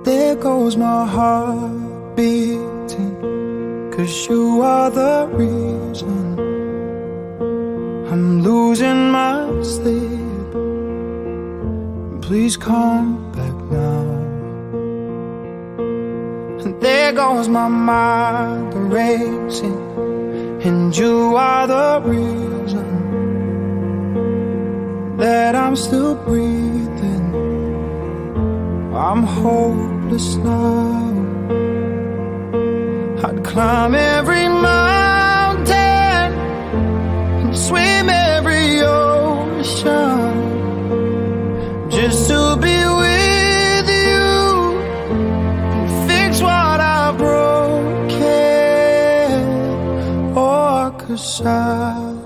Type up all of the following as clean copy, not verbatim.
There goes my heart beating, 'cause you are the reason I'm losing my sleep. Please come back now. And there goes my mind racing, and you are the reason that I'm still breathing. I'm hopeless now. I'd climb every mountain and swim every ocean just to be with you and fix what I broken. Oh, 'cause I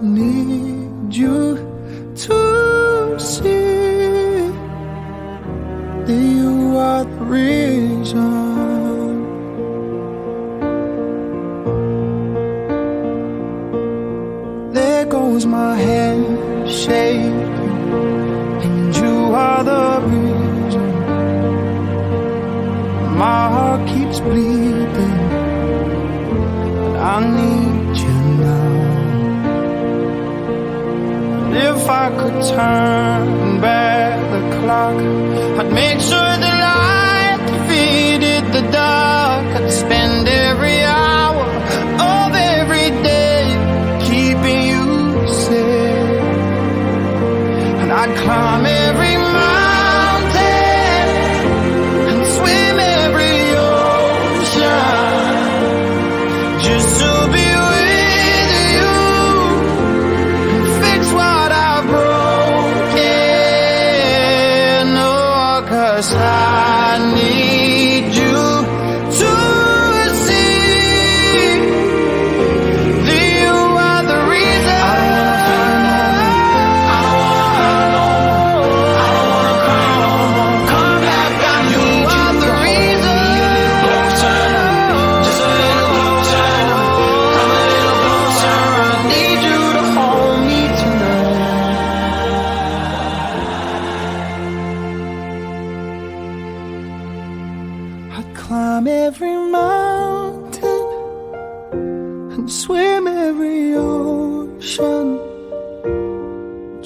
need you to see that you are the reason. There goes my hand shaking, and you are the reason. My heart keeps bleeding, and I need you now. And if I could turn back the clock, I'd make sure the light defeated the dark. I'd spend every hour of every day keeping you safe, and I'd climb every mountain and swim every ocean just to be with you and fix what I broken. Oh, 'cause I need you to see that you are the reason. Come back, I need you are the reason. Just a little closer, come a little closer. I need you to hold me tonight. I'd climb every mountain and swim every ocean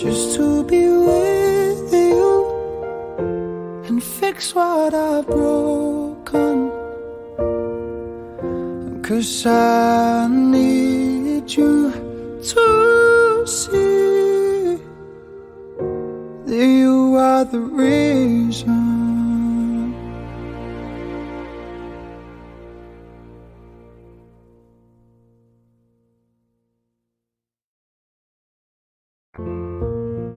just to be with you and fix what I've broken. 'Cause I need you to see that you are the reason.